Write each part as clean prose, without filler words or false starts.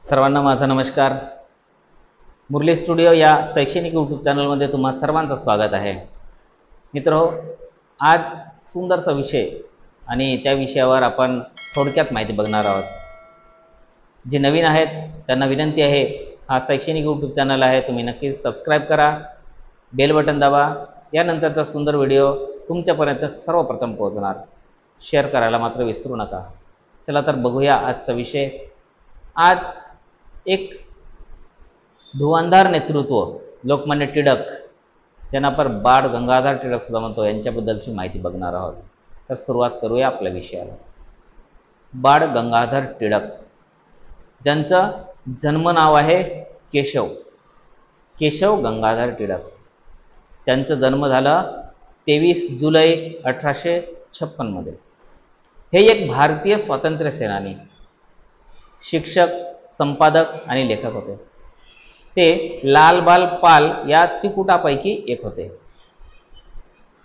सर्वांना माझा नमस्कार। मुरली स्टुडिओ या शैक्षणिक यूट्यूब चॅनलमध्ये तुम्हा सर्वांचं स्वागत आहे। मित्रहो, आज सुंदरसा विषय आणि त्या विषयावर आपण थोडक्यात माहिती बघणार आहोत। जे नवीन आहेत त्यांना विनंती आहे, हा शैक्षणिक यूट्यूब चॅनल आहे, तुम्ही नक्कीच सबस्क्राईब करा, बेल बटन दाबा, यानंतरचा सुंदर व्हिडिओ तुमच्यापर्यंत सर्वप्रथम पोहोचणार। शेअर करायला मात्र विसरू नका। चला तर बघूया आजचा विषय। आज एक धुवांधार नेतृत्व लोकमान्य टिळक, ज्यांना आपण बाळ गंगाधर टिळक सुद्धा म्हणतो, यांच्याबद्दलची माहिती बघणार आहोत। तर सुरुवात करूया आपल्या विषयाला। बाळ गंगाधर टिळक, ज्यांचं जन्म नाव आहे केशव गंगाधर टिळक। त्यांचा जन्म झाला 23 जुलै 1856 मध्ये। हे एक भारतीय स्वातंत्र्य सेनानी, शिक्षक, संपादक आणि लेखक होते। ते लाल बाल पाल या त्रिकुटापैकी एक होते।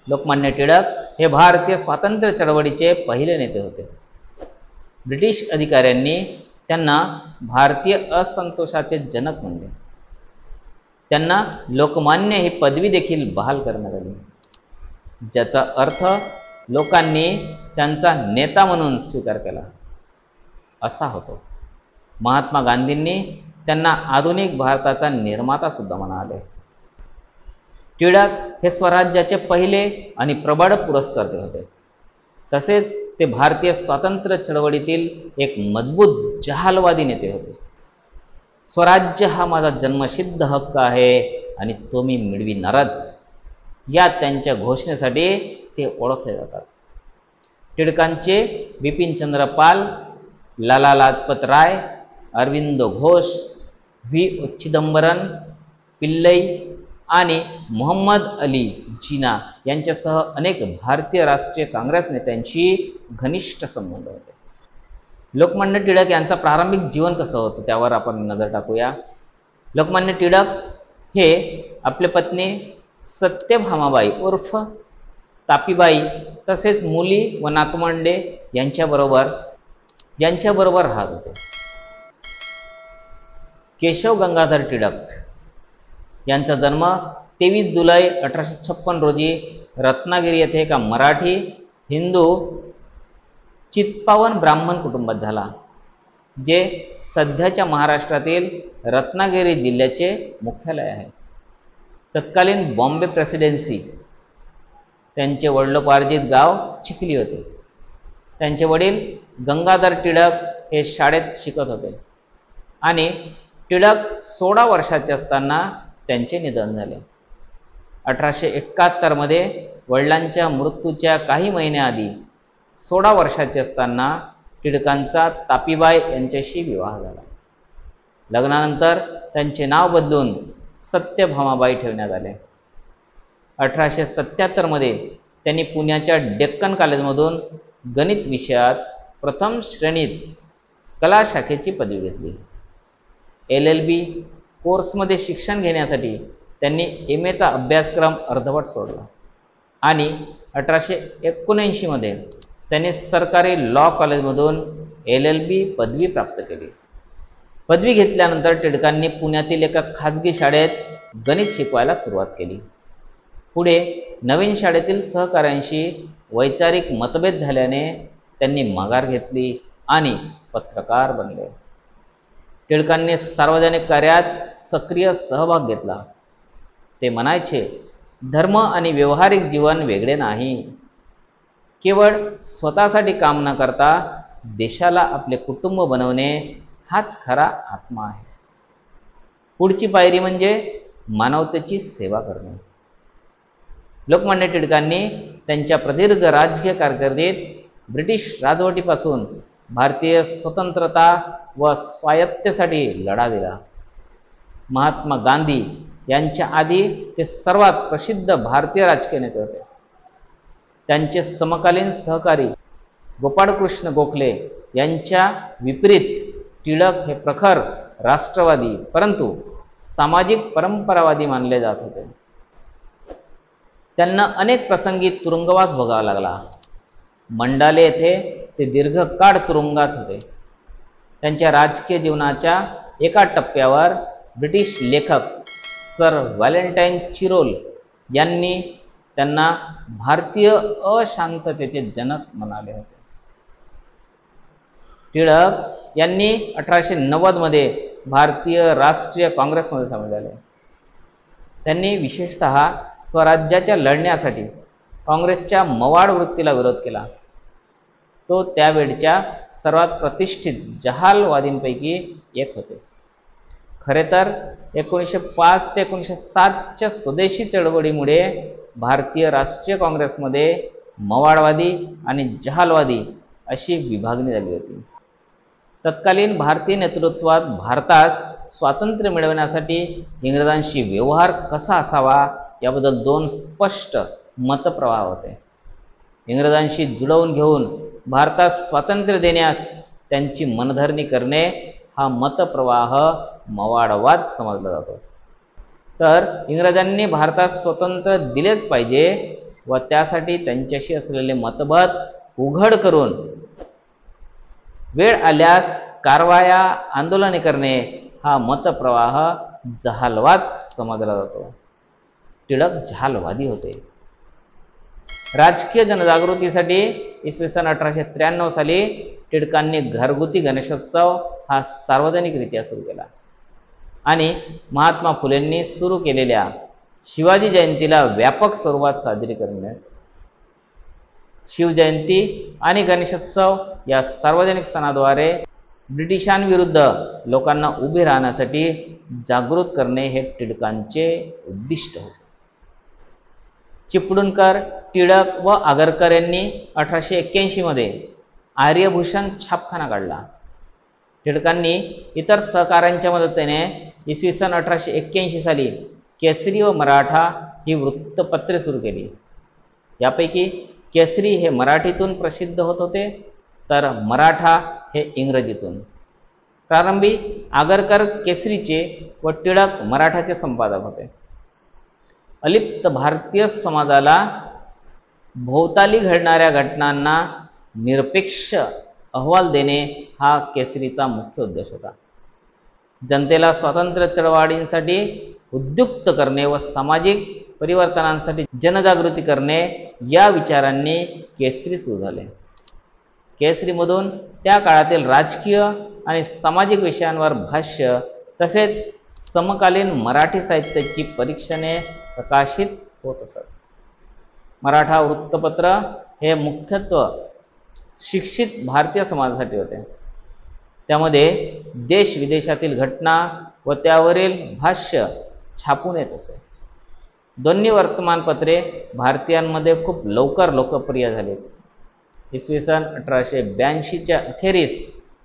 लोकमान्य टिळक हे भारतीय स्वातंत्र्य चळवळीचे पहिले नेते होते। ब्रिटिश अधिकाऱ्यांनी त्यांना भारतीय असंतोषाचे जनक म्हणले। त्यांना लोकमान्य ही पदवी देखील बहाल करण्यात आली, ज्याचा अर्थ लोकांनी त्यांचा नेता म्हणून स्वीकार केला असा होतो। महात्मा गांधींनी त्यांना आधुनिक भारताचा निर्माता सुद्धा म्हणाले। टिळक हे स्वराज्याचे पहिले आणि प्रबळ पुरस्कर्ते होते। तसेच ते भारतीय स्वातंत्र्य चळवळीतील एक मजबूत जहालवादी नेते होते। स्वराज्य हा माझा जन्मसिद्ध हक्क आहे आणि तो मी मिळविणारच, या त्यांच्या घोषणेसाठी ते ओळखले जातात। टिळकांचे बिपिनचंद्र पाल, लाला लाजपत राय, अरविंद घोष, व्ही चिदंबरम पिल्लई आणि मोहम्मद अली जिना यांच्यासह अनेक भारतीय राष्ट्रीय काँग्रेस नेत्यांशी घनिष्ठ संबंध होते। लोकमान्य टिळक यांचा प्रारंभिक जीवन कसं होतं त्यावर आपण नजर टाकूया। लोकमान्य टिळक हे आपल्या पत्नी सत्यभामाबाई उर्फ तापीबाई तसेच मुली व नातवंडे यांच्याबरोबर राहत होते। केशव गंगाधर टिळक यांचा जन्म 23 जुलै 1856 रोजी रत्नागिरी येथे एका मराठी हिंदू चित्पावन ब्राह्मण कुटुंबात झाला, जे सध्याच्या महाराष्ट्रातील रत्नागिरी जिल्ह्याचे मुख्यालय आहे। तत्कालीन बॉम्बे प्रेसिडेन्सी त्यांचे वडिलोपार्जित गाव चिखली होते। त्यांचे वडील गंगाधर टिळक हे शाळेत शिकत होते आणि टिळक 16 वर्षाचे असताना त्यांचे निधन झाले। 1871 मध्ये वडिलांच्या मृत्यूच्या काही महिन्याआधी 16 वर्षाचे असताना टिळकांचा तापीबाई यांच्याशी विवाह झाला। लग्नानंतर त्यांचे नाव बदलून सत्यभामाबाई ठेवण्यात आले। 1877 मध्ये त्यांनी पुण्याच्या डेक्कन कॉलेजमधून गणित विषयात प्रथम श्रेणीत कला शाखेची पदवी घेतली। LLB कोर्समध्ये शिक्षण घेण्यासाठी त्यांनी MA चा अभ्यासक्रम अर्धवट सोडला आणि 1879 मध्ये त्यांनी सरकारी लॉ कॉलेजमधून LLB पदवी प्राप्त केली। पदवी घेतल्यानंतर टिळकांनी पुण्यातील एका खाजगी शाळेत गणित शिकवायला सुरुवात केली। पुढे नवीन शाळेतील सहकाऱ्यांशी वैचारिक मतभेद झाल्याने त्यांनी माघार घेतली आणि पत्रकार बनले। टिळकांनी सार्वजनिक कार्यात सक्रिय सहभाग घेतला। ते म्हणायचे, धर्म आणि व्यावहारिक जीवन वेगळे नाही, केवळ स्वतःसाठी काम न करता देशाला आपले कुटुंब बनवणे हाच खरा आत्मा आहे। पुढची पायरी म्हणजे मानवतेची सेवा करणे। लोकमान्य टिळकांनी त्यांच्या प्रदीर्घ राजकीय कारकिर्दीत ब्रिटिश राजवटीपासून भारतीय स्वतंत्रता व स्वायत्ततेसाठी लढा दिला। महात्मा गांधी यांच्या आधी ते सर्वात प्रसिद्ध भारतीय राजकीय नेते होते। त्यांचे समकालीन सहकारी गोपाळकृष्ण गोखले यांच्या विपरीत टिळक हे प्रखर राष्ट्रवादी परंतु सामाजिक परंपरावादी मानले जात होते। त्यांना अनेक प्रसंगी तुरुंगवास भोगावा लागला। मंडाले येथे ते दीर्घकाळ तुरुंगात होते। त्यांच्या राजकीय जीवनाच्या एका टप्प्यावर ब्रिटिश लेखक सर व्हॅलेंटाईन चिरोल यांनी त्यांना भारतीय अशांततेचे जनक म्हणाले होते. टिळक यांनी 1890 मध्ये भारतीय राष्ट्रीय काँग्रेसमध्ये सामील झाले. त्यांनी विशेषतः स्वराज्याच्या लढण्यासाठी काँग्रेसच्या मवाळ वृत्तीला विरोध केला. तो त्यावेळच्या सर्वात प्रतिष्ठित जहालवादींपैकी एक होते. खरे तर 1905 ते 1907च्या स्वदेशी चळवळीमुळे भारतीय राष्ट्रीय काँग्रेसमध्ये मवाळवादी आणि जहालवादी अशी विभागणी झाली होती. तत्कालीन भारतीय नेतृत्वात भारतास स्वातंत्र्य मिळवण्यासाठी इंग्रजांशी व्यवहार कसा असावा याबद्दल दोन स्पष्ट मतप्रवाह होते. इंग्रजांशी जुळवून घेऊन भारतास स्वातंत्र्य देण्यास त्यांची मनधरणी करणे हा मतप्रवाह मवाळवाद समजला जातो. तर इंग्रजांनी भारतास स्वातंत्र्य दिलेच पाहिजे व त्यासाठी त्यांच्याशी असलेले मतभेद उघड करून वेळ आल्यास कारवाया आंदोलने करणे हा मतप्रवाह जहालवाद समजला जातो. टिळक जहालवादी होते. राजकीय जनजागृतीसाठी इसवी सन 1893 साली टिळकांनी घरगुती गणेशोत्सव हा सार्वजनिकरित्या सुरू केला आणि महात्मा फुलेंनी सुरू केलेल्या शिवाजी जयंतीला व्यापक स्वरूपात साजरी करणे. शिवजयंती आणि गणेशोत्सव या सार्वजनिक सणाद्वारे ब्रिटिशांविरुद्ध लोकांना उभे राहण्यासाठी जागृत करणे हे टिळकांचे उद्दिष्ट होते. चिपळूणकर, टिळक व आगरकर यांनी 1881 मध्ये आर्यभूषण छापखाना काढला. टिळकांनी इतर सहकाऱ्यांच्या मदतीने इसवी सन 1881 साली केसरी व मराठा ही वृत्तपत्रे सुरू केली. यापैकी केसरी हे मराठीतून प्रसिद्ध होत होते तर मराठा हे इंग्रजीतून. प्रारंभी आगरकर केसरीचे व टिळक मराठाचे संपादक होते. अलिप्त भारतीय समाजाला भोवताली घडणाऱ्या घटनांना निरपेक्ष अहवाल देणे हा केसरीचा मुख्य उद्देश होता. जनतेला स्वातंत्र्य चळवळींसाठी उद्युक्त करणे व सामाजिक परिवर्तनांसाठी जनजागृती करणे या विचारांनी केसरी सुरू झाले. केसरीमधून त्या काळातील राजकीय आणि सामाजिक विषयांवर भाष्य तसेच समकालीन मराठी साहित्याची परीक्षणे प्रकाशित होत असत. मराठा वृत्तपत्र हे मुख्यत्वे शिक्षित भारतीय समाजासाठी होते. त्यामध्ये देश विदेशातील घटना व त्यावरील भाष्य छापून येत असे. दोन्ही वर्तमानपत्रे भारतीयांमध्ये खूप लवकर लोकप्रिय झाली. इसवी सन 1882च्या अखेरीस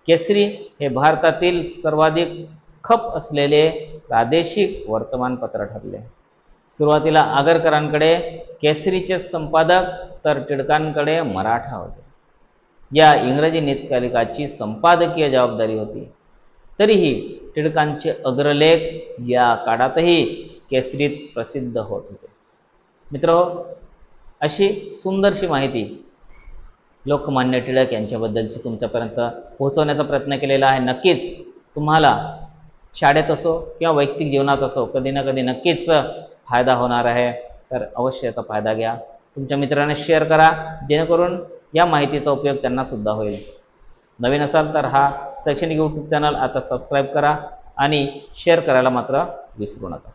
केसरी हे भारतातील सर्वाधिक खप असलेले प्रादेशिक वर्तमानपत्र ठरले. सुरुवातीला आगरकरांकडे केसरीचे संपादक तर टिळकांकडे मराठा होते. या इंग्रजी नियतकालिकाची संपादकीय जबाबदारी होती. तरीही टिळकांचे अग्रलेख या काळातही केसरीत प्रसिद्ध होत होते. मित्रहो, अशी सुंदरशी माहिती लोकमान्य टिळक यांच्याबद्दलची तुमच्यापर्यंत पोहोचवण्याचा प्रयत्न केलेला आहे. नक्कीच तुम्हाला शाळेत असो किंवा वैयक्तिक जीवनात असो कधी ना कधी नक्कीच फायदा होणार आहे. तर अवश्य याचा फायदा घ्या. तुमच्या मित्रांना शेअर करा जेणेकरून या माहितीचा उपयोग त्यांना सुद्धा होईल. नवीन असाल तर हा शैक्षणिक यूट्यूब चॅनल आता सबस्क्राईब करा आणि शेअर करायला मात्र विसरू नका.